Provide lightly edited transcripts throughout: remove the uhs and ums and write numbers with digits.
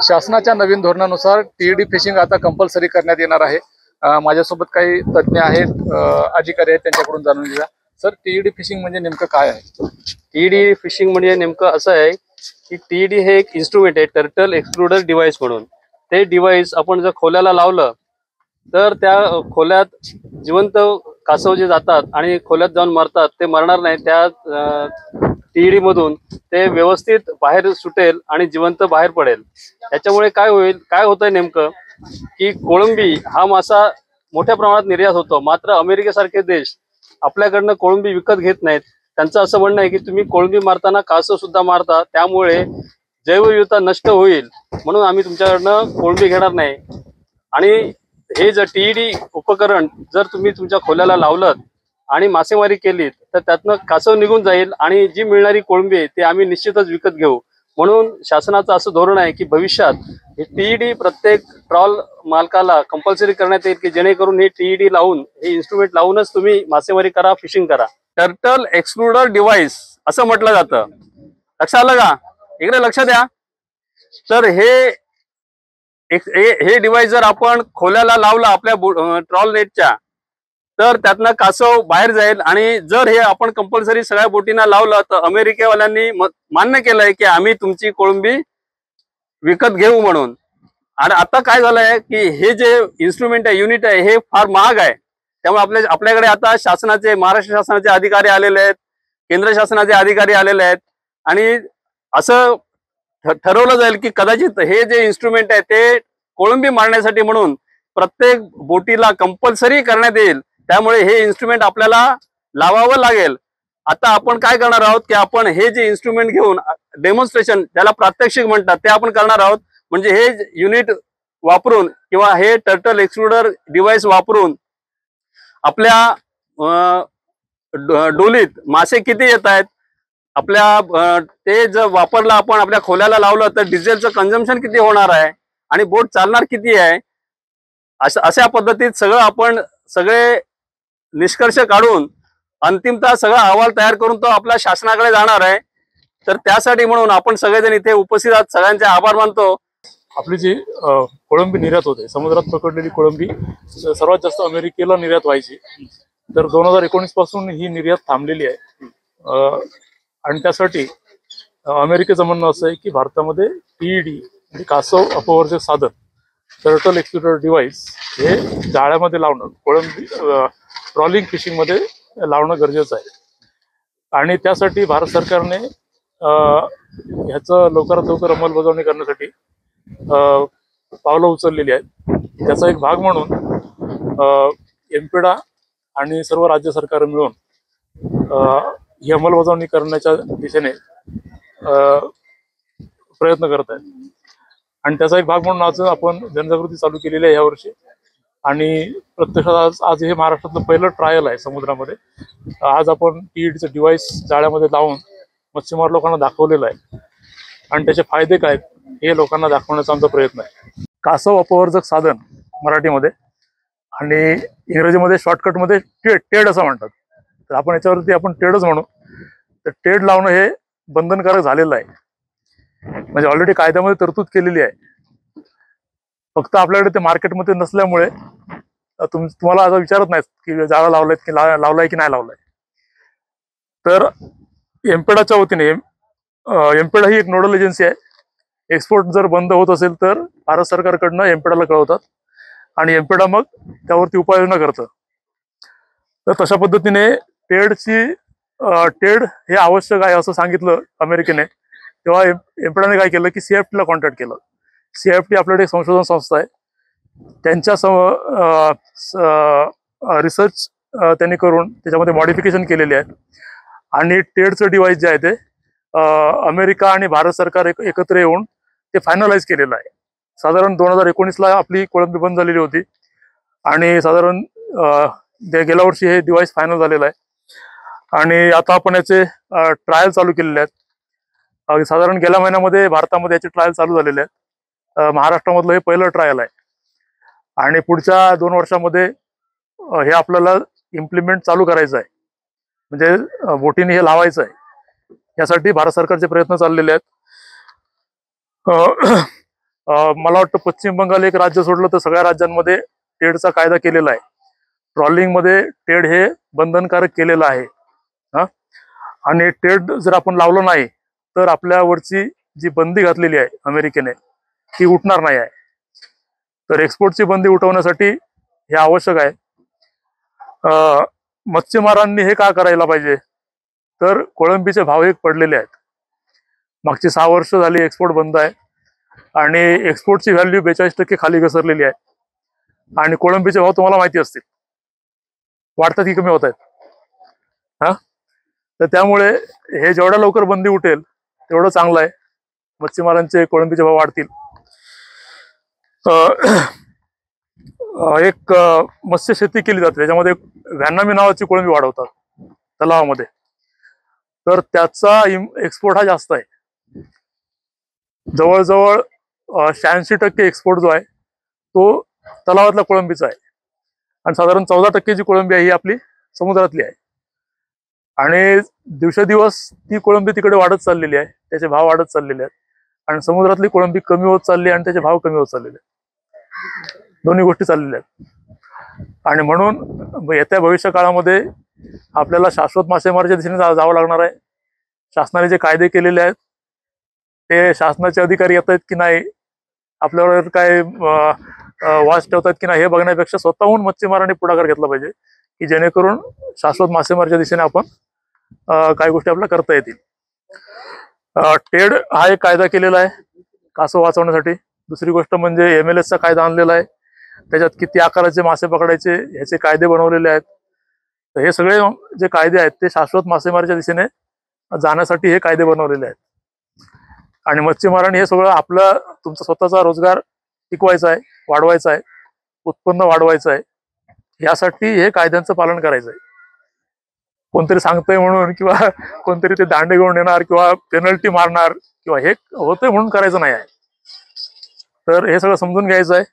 शासनाच्या नवीन धोरणानुसार TED fishing आता कंपल्सरी करण्यात येणार आहे। माझ्यासोबत काही तज्ञ आहेत, अधिकारी आहेत, त्यांच्याकडून जाणून घेऊया। सर, टीईडी फिशिंग म्हणजे नेमकं काय आहे? टीईडी फिशिंग म्हणजे नेमकं असं आहे की टीईडी हे एक इन्स्ट्रुमेंट आहे, टर्टल एक्सक्लुडर डिव्हाइस म्हणून। ते डिव्हाइस आपण जर खोल्याला लावलं तर त्या खोल्यात जिवंत कासव जे जातात आणि खोल्यात जाऊन मरतात ते मरणार नाही। त्या टीईडी मधून ते व्यवस्थित बाहेर सुटेल आणि जिवंत बाहेर पडेल। त्याच्यामुळे काय होईल, काय होतंय नेमकं की कोळंबी हा मासा मोठ्या प्रमाणात निर्यात होतो, मात्र अमेरिकेसारखे देश आपल्याकडनं कोळंबी विकत घेत नाहीत। त्यांचं असं म्हणणं आहे की तुम्ही कोळंबी मारताना कासव सुद्धा मारता, त्यामुळे जैवविविधता नष्ट होईल, म्हणून आम्ही तुमच्याकडनं कोळंबी घेणार नाही। आणि हे जर टीईडी उपकरण जर तुम्ही तुमच्या खोल्याला लावलं आणि मासेमारी केली तर त्यातनं कासव निघून जाईल आणि जी मिळणारी कोळंबी आहे ती आम्ही निश्चितच विकत घेऊ। म्हणून शासनाचं असं धोरण आहे की भविष्यात हे टीईडी प्रत्येक ट्रॉल मालकाला कंपल्सरी करण्यात येईल की जेणेकरून हे टीईडी लावून, हे इन्स्ट्रुमेंट लावूनच तुम्ही मासेमारी करा, फिशिंग करा। टर्टल एक्सक्लुडर डिव्हाइस असं म्हटलं जातं। लक्षात आलं का? इकडे लक्ष द्या। तर हे डिव्हाइस जर आपण खोल्याला लावला आपल्या ट्रॉल नेटच्या तर त्यातनं कासव बाहेर जाईल। आणि जर हे आपण कंपल्सरी सगळ्या बोटींना लावलं तर अमेरिकेवाल्यांनी मान्य केलंय की आम्ही तुमची कोळंबी विकत घेऊ म्हणून। आणि आता काय झालंय की हे जे इन्स्ट्रुमेंट आहे, युनिट आहे, हे फार महाग आहे। त्यामुळे आपल्याकडे आता शासनाचे, महाराष्ट्र शासनाचे अधिकारी आलेले आहेत, केंद्र शासनाचे अधिकारी आलेले आहेत आणि असं ठरवलं जाईल की कदाचित हे जे इन्स्ट्रुमेंट आहे ते कोळंबी मारण्यासाठी म्हणून प्रत्येक बोटीला कंपल्सरी करण्यात येईल। त्यामुळे हे इन्स्ट्रुमेंट आपल्याला लावावं लागेल। आता आपण काय करणार आहोत की आपण हे जे इन्स्ट्रुमेंट घेऊन डेमॉन्स्ट्रेशन, त्याला प्रात्यक्षिक म्हणतात, ते आपण करणार आहोत। म्हणजे हे युनिट वापरून किंवा हे टर्टल एक्सक्लुडर डिव्हाइस वापरून आपल्या डोलीत मासे किती येत आहेत, आपल्या ते जर वापरलं, आपण आपल्या खोल्याला लावलं तर डिझेलचं कंझम्पशन किती होणार आहे आणि बोट चालणार किती आहे, अशा पद्धतीत सगळे निष्कर्ष काढून अंतिमतः सगळा अहवाल तयार करून तो आपल्या शासनाकडे जाणार आहे। तर त्यासाठी म्हणून आपण सगळेजण इथे उपस्थित आहात, सगळ्यांचे आभार मानतो। आपली जी कोळंबी निर्यात होते, समुद्रात पकडलेली कोळंबी सर्वात जास्त अमेरिकेला निर्यात व्हायची, तर 2019 पासून ही निर्यात थांबलेली आहे। आणि त्यासाठी अमेरिकेचं म्हणणं असं आहे की भारतामध्ये टीईडी म्हणजे कासव अपवर्जक साधन, टर्टल एक्सक्लुडर डिव्हाइस हे जाळ्यामध्ये लावणं, कोळंबी ट्रॉलिंग फिशिंग मध्ये लावणं गरजेचं आहे। आणि त्यासाठी भारत सरकारने ह्याचं लवकरात लवकर अंमलबजावणी करण्यासाठी पावलं उचललेली आहेत। त्याचा एक भाग म्हणून एमपेडा आणि सर्व राज्य सरकार मिळून ही अंमलबजावणी करण्याच्या दिशेने प्रयत्न करत आहेत। आणि त्याचा एक भाग म्हणून आज आपण जनजागृती चालू केलेली आहे यावर्षी। आणि प्रत्यक्षात आज हे महाराष्ट्रातलं पहिलं ट्रायल आहे समुद्रामध्ये। आज आपण टीईडीचं डिव्हाइस जाळ्यामध्ये लावून मच्छीमार लोकांना दाखवलेलं आहे आणि त्याचे फायदे काय हे लोकांना दाखवण्याचा आमचा प्रयत्न आहे। कासव अपवर्जक साधन मराठीमध्ये आणि इंग्रजीमध्ये शॉर्टकटमध्ये टेड असं म्हणतात, तर आपण याच्यावरती आपण टेडच म्हणू। तर टेड लावणं हे बंधनकारक झालेलं आहे, म्हणजे ऑलरेडी कायद्यामध्ये तरतूद केलेली आहे। फक्त आपल्याकडे ते मार्केटमध्ये नसल्यामुळे तुम्हाला आता विचारत नाहीत की जाळं लावलंय की लावलाय की नाही लावलाय। तर एमपेडाच्या वतीने, एमपेडा ही एक नोडल एजन्सी आहे। एक्सपोर्ट जर बंद होत असेल तर भारत सरकारकडनं एमपेडाला कळवतात आणि एमपेडा मग त्यावरती उपाययोजना करतं। तर तशा पद्धतीने टेड हे आवश्यक आहे असं सांगितलं अमेरिकेने, तेव्हा एमपेडाने काय केलं की सीएफटीला कॉन्टॅक्ट केलं। सीएफटी आपल्याकडे एक संशोधन संस्था आहे, त्यांच्या रिसर्च त्यांनी करून त्याच्यामध्ये मॉडिफिकेशन केलेले आहेत। आणि टेडचं डिव्हाइस जे आहे ते अमेरिका आणि भारत सरकार एकत्र येऊन ते फायनलाइज केलेलं आहे। साधारण 2019ला आपली कोळंबी बंद झालेली होती आणि साधारण गेल्या वर्षी हे डिव्हाइस फायनल झालेलं आहे। आणि आता आपण याचे ट्रायल चालू केलेले आहेत। साधारण गेल्या महिन्यामध्ये भारतामध्ये याचे ट्रायल चालू झालेले आहेत। महाराष्ट्रामधलं हे पहिलं ट्रायल आहे आणि पुढच्या 2 वर्षामध्ये हे आपल्याला इम्प्लिमेंट चालू करायचं आहे, म्हणजे बोटीने हे लावायचं आहे। यासाठी भारत सरकारचे प्रयत्न चाललेले आहेत। मला वाटतं पश्चिम बंगाल एक राज्य सोडलं तर सगळ्या राज्यांमध्ये टेडचा कायदा केलेला आहे. ट्रॉलिंग मध्ये टेड हे बंधनकारक केलेलं आहे. आणि टेड जर आपण लावलं नाही तर आपल्यावरची जी बंदी घातलेली आहे अमेरिकेने ती उठणार नाही आहे. तर एक्सपोर्टची बंदी उठवण्यासाठी हे आवश्यक आहे. मच्छीमारांनी हे का करायला पाहिजे तर कोळंबीचे भाव एक पडलेले आहेत. मागची 6 वर्ष झाली एक्सपोर्ट बंद आहे आणि एक्सपोर्टची व्हॅल्यू 42% खाली घसरलेली आहे. आणि कोळंबीचे भाव तुम्हाला माहिती असतील वाढतात की कमी होत आहेत. तर त्यामुळे हे जेवढ्या लवकर बंदी उठेल तेवढं चांगलं आहे. मच्छीमारांचे कोळंबीचे भाव वाढतील. एक मत्स्य शेती केली जाते त्याच्यामध्ये व्हॅनामी नावाची कोळंबी वाढवतात तलावामध्ये. तर त्याचा एक्सपोर्ट हा जास्त आहे. जवळजवळ 86% एक्सपोर्ट जो आहे तो तलावातल्या कोळंबीचा आहे. आणि साधारण 14% जी कोळंबी आहे ही आपली समुद्रातली आहे. आणि दिवसेदिवस ती कोळंबी तिकडे वाढत चाललेली आहे, त्याचे भाव वाढत चाललेले आहेत. आणि समुद्रातली कोळंबी कमी होत चालली आणि त्याचे भाव कमी होत चाललेले आहेत. दोन्ही गोष्टी चाललेल्या आहेत. आणि म्हणून येत्या भविष्य काळामध्ये आपल्याला शाश्वत मासेमारीच्या दिशेने जावं लागणार आहे. शासनाने जे कायदे केलेले आहेत ते शासनाचे अधिकारी येत आहेत की नाही, आपल्यावर काय वाच ठेवतात की नाही हे बघण्यापेक्षा स्वतःहून मच्छीमारांनी पुढाकार घेतला पाहिजे की जेणेकरून शाश्वत मासेमारीच्या दिशेने आपण काही गोष्टी आपल्याला करता येतील. टेड हा एक कायदा केलेला आहे कासव वाचवण्यासाठी. दुसरी गोष्ट म्हणजे MLS चा कायदा आणलेला आहे. त्याच्यात किती आकाराचे मासे पकडायचे ह्याचे कायदे बनवलेले आहेत. तर हे सगळे जे कायदे आहेत ते शाश्वत मासेमारीच्या दिशेने जाण्यासाठी हे कायदे बनवलेले आहेत. आणि मच्छीमारांनी हे सगळं आपलं तुमचा स्वतःचा रोजगार टिकवायचा आहे, वाढवायचा आहे, उत्पन्न वाढवायचं आहे, यासाठी हे कायद्यांचं पालन करायचं आहे. कोणतरी सांगतंय म्हणून किंवा कोणतरी ते दांडे घेऊन येणार किंवा पेनल्टी मारणार किंवा हे होतंय म्हणून करायचं नाही आहे. तर हे सगळं समजून घ्यायचं आहे.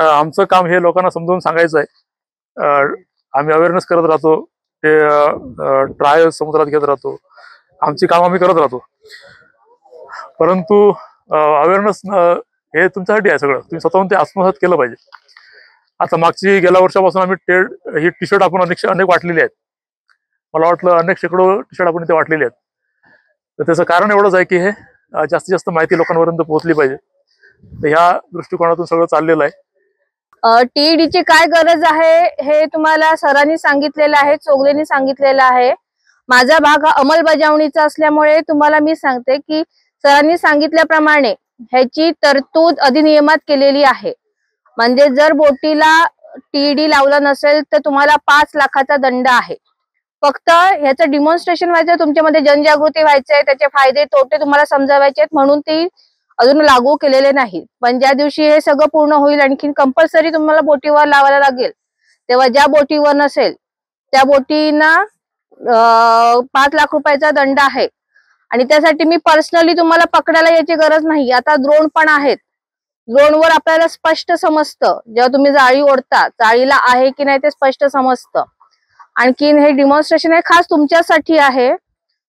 आमचं काम हे लोकांना समजून सांगायचं आहे. आम्ही अवेअरनेस करत राहतो, ते ट्रायल समुद्रात घेत राहतो, आमची काम आम्ही करत राहतो. परंतु अवेअरनेस हे तुमच्यासाठी आहे सगळं, तुम्ही स्वतःहून ते आत्मसात केलं पाहिजे. आता गेल्या वर्षापासून आम्ही ही टी शर्ट आपण अनेक वाटलेली आहेत. मला वाटलं अनेक शेकडो टी शर्ट आपण इथे वाटलेली आहेत. तर त्याचं कारण एवढंच आहे की हे जास्तीत जास्त माहिती लोकांपर्यंत पोहोचली पाहिजे. तर ह्या दृष्टिकोनातून सगळं चाललेलं आहे. टीईडीची काय गरज आहे हे तुम्हाला सरांनी सांगितलेलं आहे, चोगलेंनी सांगितलेलं आहे. माझा भाग हा अंमलबजावणीचा असल्यामुळे तुम्हाला मी सांगते की सरांनी सांगितल्याप्रमाणे ह्याची तरतूद अधिनियमात केलेली आहे. म्हणजे जर बोटीला टीईडी लावला नसेल तर तुम्हाला 5 लाखाचा दंड आहे. फक्त ह्याचं डिमॉन्स्ट्रेशन व्हायचं, तुमच्यामध्ये जनजागृती व्हायची आहे, त्याचे फायदे तोटे तुम्हाला समजावायचे आहेत, म्हणून ती अजून लागू केलेले नाही. पण ज्या दिवशी हे सगळं पूर्ण होईल आणखीन कंपल्सरी तुम्हाला बोटीवर लावायला लागेल, तेव्हा ज्या बोटीवर नसेल त्या बोटींना 5 लाख रुपयाचा दंड आहे. आणि त्यासाठी मी पर्सनली तुम्हाला पकडायला याची गरज नाही. आता ड्रोन पण आहेत, ड्रोनवर आपल्याला स्पष्ट समजतं, जेव्हा तुम्ही जाळी ओढता जाळीला आहे की नाही ते स्पष्ट समजतं. आणखीन हे डिमॉन्स्ट्रेशन हे खास तुमच्यासाठी आहे.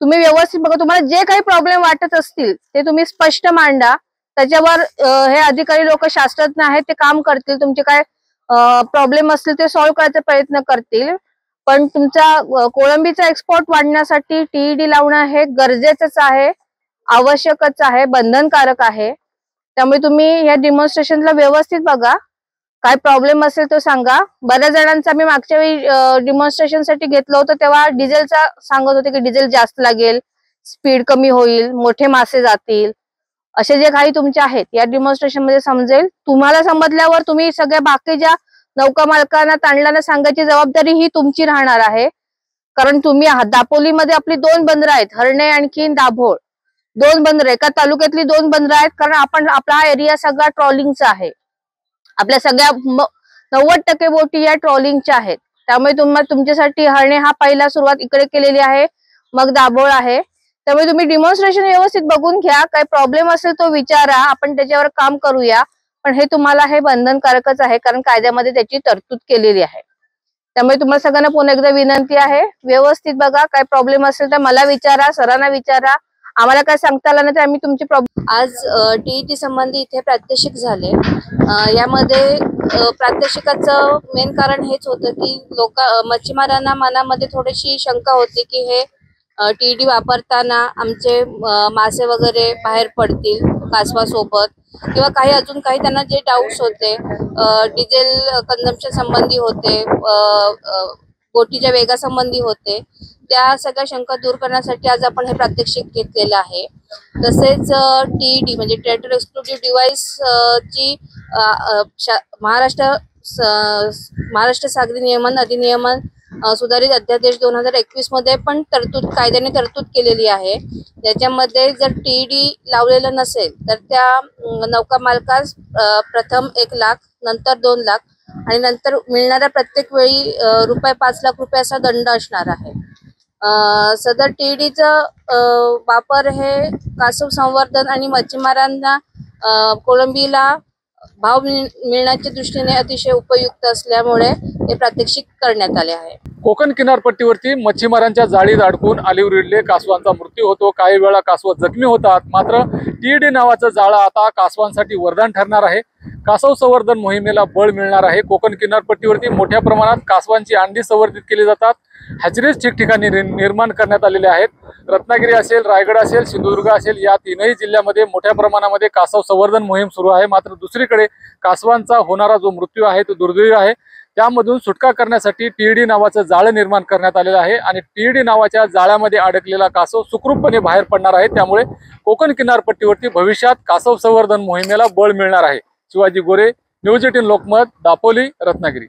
तुम्ही व्यवस्थित बघा, तुम्हाला जे काही प्रॉब्लेम वाटत असतील ते तुम्ही स्पष्ट मांडा. त्याच्यावर हे अधिकारी लोक शास्त्रज्ञ आहेत, ते काम करतील. तुमचे काय प्रॉब्लेम असतील ते सॉल्व्ह करायचा प्रयत्न करतील. पण तुमचा कोळंबीचा एक्सपोर्ट वाढण्यासाठी टीईडी लावणं हे गरजेचंच आहे, आवश्यकच आहे, बंधनकारक आहे. त्यामुळे तुम्ही या डिमॉन्स्ट्रेशनला व्यवस्थित बघा, काय प्रॉब्लेम असेल तो सांगा. बऱ्याच जणांचा मी मागच्या वेळी डिमॉन्स्ट्रेशनसाठी घेतलं होतं तेव्हा डिझेलचा सांगत होते की डिझेल जास्त लागेल, स्पीड कमी होईल, मोठे मासे जातील. असे जे काही तुमचे आहेत या डिमॉन्स्ट्रेशन मध्ये समजेल. तुम्हाला समजल्यावर तुम्ही सगळ्या बाकीच्या नौका मालकांना तांडलांना सांगायची जबाबदारी ही तुमची राहणार आहे. कारण तुम्ही दापोलीमध्ये आपली 2 बंदरं आहेत, हरणे आणखी दाभोळ. 2 बंदरं, एका तालुक्यातली 2 बंदरं आहेत. कारण आपला हा एरिया सगळा ट्रॉलिंगचा आहे. आपल्या सगळ्या 90% बोटी या ट्रॉलिंगच्या आहेत. त्यामुळे तुमच्यासाठी हरणे हा पहिला सुरुवात इकडे केलेली आहे, मग दाभोळ आहे. त्यामुळे तुम्ही डिमॉन्स्ट्रेशन व्यवस्थित बघून घ्या, काय प्रॉब्लेम असेल तो विचारा, आपण त्याच्यावर काम करूया. पण हे तुम्हाला हे बंधनकारकच आहे, कारण कायद्यामध्ये त्याची तरतूद केलेली आहे. त्यामुळे तुम्हाला सगळ्यांना पुन्हा एकदा विनंती आहे, व्यवस्थित बघा, काय प्रॉब्लेम असेल तर मला विचारा, सरांना विचारा, आम्हाला काय सांगता आलं नाही तर आम्ही तुमची आज टीईटी संबंधी इथे प्रात्यक्षिक झाले. यामध्ये प्रात्यक्षिकाचं मेन कारण हेच होतं की मच्छीमारांना मनामध्ये थोडीशी शंका होती की हे टीईडी वापरताना आमचे मासे वगैरे बाहेर पडतील कासवासोबत, किंवा काही अजून काही त्यांना जे डाऊट्स होते, डिझेल कन्झम्पशन संबंधी होते, बोटीच्या वेगासंबंधी होते, त्या सगळ्या शंका दूर करण्यासाठी आज आपण हे प्रात्यक्षिक घेतलेलं आहे. तसेच टीईडी म्हणजे टेरिटोरियल एक्सक्लुसिव्ह डिव्हाइस ची महाराष्ट्र सागरी नियमन अधिनियमन सुधारित अध्यादेश 2021 मध्ये पण कायद्याने तरतूद केलेली आहे. त्याच्यामध्ये जर टीईडी लावलेलं नसेल तर त्या नौका मालकास प्रथम 1 लाख, नंतर 2 लाख आणि नंतर मिळणाऱ्या प्रत्येक वेळी ₹5 लाख असा दंड असणार आहे. सदर टीईडीचं वापर हे कासव संवर्धन आणि मच्छीमारांना कोळंबीला भाव मिळण्याच्या दृष्टीने अतिशय उपयुक्त असल्यामुळे हे प्रात्यक्षिक करण्यात आले आहे. कोकण किनारपट्टीवरती मच्छीमारांच्या जाळीत अडकून आलिवरीडले कासवांचा मृत्यू होतो. काही वेळा कासव जखमी होतात. मात्र टीईडी नावाचं जाळं आता कासवांसाठी वरदान ठरणार आहे. कासव संवर्धन मोहिमेला बळ मिळणार आहे. कोकण किनारपट्टीवरती मोठ्या प्रमाणात कासवांची अंडी संवर्धित केली जातात. हॅचरीज ठिकठिकाणी निर्माण करण्यात आलेले आहेत. रत्नागिरी असेल, रायगड असेल, सिंधुदुर्ग असेल या तीनही जिल्ह्यामध्ये मोठ्या प्रमाणामध्ये कासव संवर्धन मोहीम सुरू आहे. मात्र दुसरीकडे कासवांचा होणारा जो मृत्यू आहे तो दुर्दैवी आहे. त्यामधून सुटका करण्यासाठी टीईडी नावाचं जाळं निर्माण करण्यात आलेलं आहे आणि टीईडी नावाच्या जाळ्यामध्ये अडकलेला कासव सुखरूपपणे बाहेर पडणार आहे. त्यामुळे कोकण किनारपट्टीवरती भविष्यात कासव संवर्धन मोहिमेला बळ मिळणार आहे. शिवाजी गोरे, न्यूज 18 लोकमत, दापोली, रत्नागिरी.